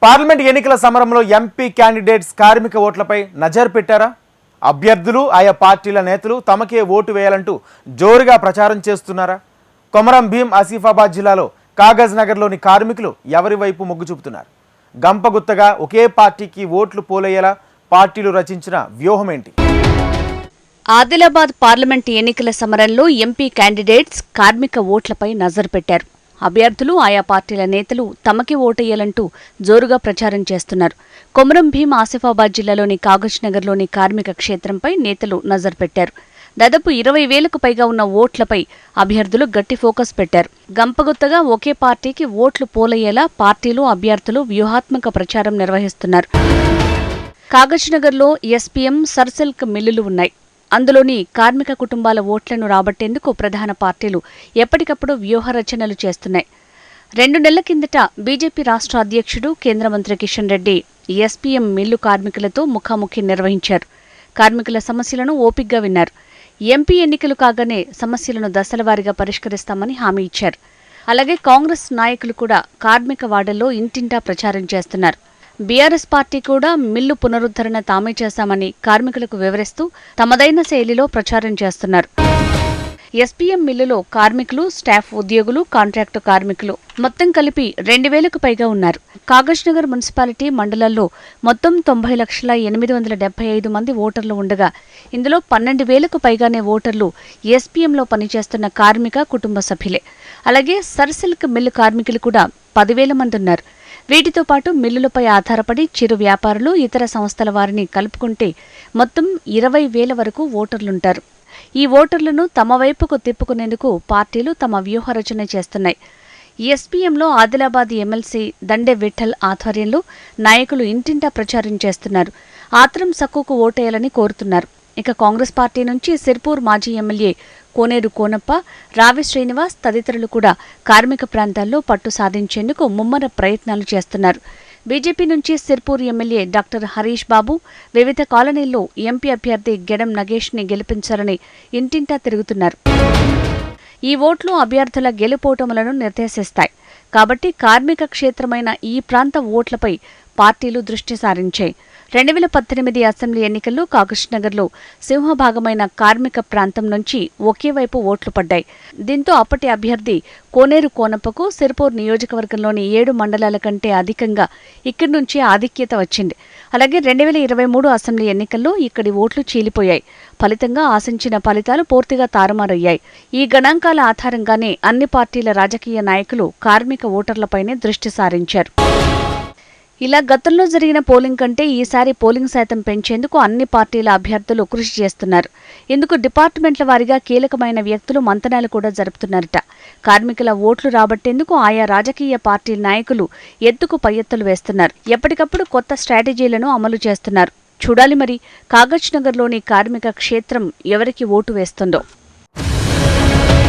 Parliament ఎన్నికల సమరంలో MP candidates కార్మిక ఓట్లపై నజర్ పెట్టారా? అభ్యర్థులు ఆయా పార్టీల నేతలు తమకే ఓటు వేయాలంటూ జోరుగా ప్రచారం చేస్తున్నారా? కొమరం భీం ఆసిఫాబాద్ జిల్లాలో కాగజ్ నగర్లోని కార్మికులు ఎవరి వైపు మొగ్గు చూపుతున్నారు? గంపగుత్తగా ఒకే పార్టీకి ఓట్లు పోలయ్యేలా పార్టీలు రచించిన వ్యూహం ఏంటి? ఆదిలాబాద్ పార్లమెంట్ ఎన్నికల సమరంలో ఎంపీ క్యాండిడేట్స్ కార్మిక ఓట్లపై నజర్ పెట్టారు. అభ్యర్థులు ఆయా పార్టీల నేతలు తమకి ఓటేయాలంటూ జోరుగా ప్రచారం చేస్తున్నారు. కొమరం భీం ఆసిఫాబాద్ జిల్లాలోని కాగజ్ నగర్లోని కార్మిక క్షేత్రంపై నేతలు నజర్ పెట్టారు. దాదాపు 20,000కు పైగా ఉన్న ఓట్లపై అభ్యర్థులు గట్టి ఫోకస్ పెట్టారు. గంపగుత్తగా ఒకే పార్టీకి ఓట్లు పోలయ్యేలా పార్టీలు అభ్యర్థులు వ్యూహాత్మక ప్రచారం నిర్వహిస్తున్నారు. కాగజ్ నగర్లో ఎస్పీఎం సర్సిల్క్ మిల్లులు ఉన్నాయి. అందులోని కార్మిక కుటుంబాల ఓట్లను రాబట్టేందుకు ప్రధాన పార్టీలు ఎప్పటికప్పుడు వ్యూహ రచనలు చేస్తున్నాయి. 2 నెలల కిందట బీజేపీ రాష్ట్ర అధ్యక్షుడు కేంద్ర మంత్రి కిషన్ రెడ్డి ఎస్పీఎం మిల్లు కార్మికులతో ముఖాముఖి నిర్వహించారు. కార్మికుల సమస్యలను ఓపిగ్గా విన్నారు. ఎంపీ ఎన్నికలు కాగానే సమస్యలను దశలవారీగా పరిష్కరిస్తామని హామీ ఇచ్చారు. అలాగే కాంగ్రెస్ నాయకులు కూడా కార్మిక వాడల్లో ఇంటింటా ప్రచారం చేస్తున్నారు. బీఆర్ఎస్ పార్టీ కూడా మిల్లు పునరుద్ధరణ తామే చేశామని కార్మికులకు వివరిస్తూ తమదైన శైలిలో ప్రచారం చేస్తున్నారు. ఎస్పీఎం మిల్లులో కార్మికులు, స్టాఫ్ ఉద్యోగులు, కాంట్రాక్టు కార్మికులు మొత్తం కలిపి 2,000కు పైగా ఉన్నారు. కాగజ్ నగర్ మున్సిపాలిటీ మండలాల్లో మొత్తం 90,875 మంది ఓటర్లు ఉండగా ఇందులో 12,000కు పైగానే ఓటర్లు ఎస్పీఎంలో పనిచేస్తున్న కార్మిక కుటుంబ సభ్యులే. అలాగే సర్సిల్క్ మిల్లు కార్మికులు కూడా 10,000 మంది ఉన్నారు. వీటితో పాటు మిల్లులపై ఆధారపడి చిరు వ్యాపారులు, ఇతర సంస్థల వారిని కలుపుకుంటే మొత్తం 20,000 వరకు ఓటర్లుంటారు. ఈ ఓటర్లను తమ వైపుకు తిప్పుకునేందుకు పార్టీలు తమ వ్యూహరచన చేస్తున్నాయి. ఎస్పీఎంలో ఆదిలాబాద్ ఎమ్మెల్సీ దండే విఠల్ ఆధ్వర్యంలో నాయకులు ఇంటింటా ప్రచారం చేస్తున్నారు. ఆత్రం సక్కుకు ఓటేయాలని కోరుతున్నారు. ఇక కాంగ్రెస్ పార్టీ నుంచి సిర్పూర్ మాజీ ఎమ్మెల్యే కోనేరు కోనప్ప, రావి శ్రీనివాస్ తదితరులు కూడా కార్మిక ప్రాంతాల్లో పట్టు సాధించేందుకు ముమ్మర ప్రయత్నాలు చేస్తున్నారు. బీజేపీ నుంచి సిర్పూర్ ఎమ్మెల్యే డాక్టర్ హరీష్ బాబు వివిధ కాలనీల్లో ఎంపీ అభ్యర్థి గెడం నగేష్ని గెలిపించాలని ఇంటింటా తిరుగుతున్నారు. ఈ ఓట్లు అభ్యర్థుల గెలుపోటములను నిర్దేశిస్తాయి. కాబట్టి కార్మిక క్షేత్రమైన ఈ ప్రాంత ఓట్లపై పార్టీలు దృష్టి సారించాయి. 2018 అసెంబ్లీ ఎన్నికల్లో కాగజ్ నగర్లో సింహభాగమైన కార్మిక ప్రాంతం నుంచి ఒకే వైపు ఓట్లు పడ్డాయి. దీంతో అప్పటి అభ్యర్థి కోనేరు కోనప్పకు సిర్పూర్ నియోజకవర్గంలోని 7 మండలాల కంటే అధికంగా ఇక్కడి నుంచి ఆధిక్యత వచ్చింది. అలాగే 2023 అసెంబ్లీ ఎన్నికల్లో ఇక్కడి ఓట్లు చీలిపోయాయి. ఫలితంగా ఆశించిన ఫలితాలు పూర్తిగా తారుమారయ్యాయి. ఈ గణాంకాల ఆధారంగానే అన్ని పార్టీల రాజకీయ నాయకులు కార్మిక ఓటర్లపైనే దృష్టి సారించారు. ఇలా గతంలో జరిగిన పోలింగ్ కంటే ఈసారి పోలింగ్ శాతం పెంచేందుకు అన్ని పార్టీల అభ్యర్థులు కృషి చేస్తున్నారు. ఇందుకు డిపార్ట్మెంట్ల వారీగా కీలకమైన వ్యక్తులు మంతనాలు కూడా జరుపుతున్నారట. కార్మికుల ఓట్లు రాబట్టేందుకు ఆయా రాజకీయ పార్టీ నాయకులు ఎత్తుకు పై ఎత్తులు వేస్తున్నారు. ఎప్పటికప్పుడు కొత్త స్ట్రాటజీలను అమలు చేస్తున్నారు. చూడాలి మరి కాగజ్ నగర్లోని కార్మిక క్షేత్రం ఎవరికి ఓటు వేస్తుందో.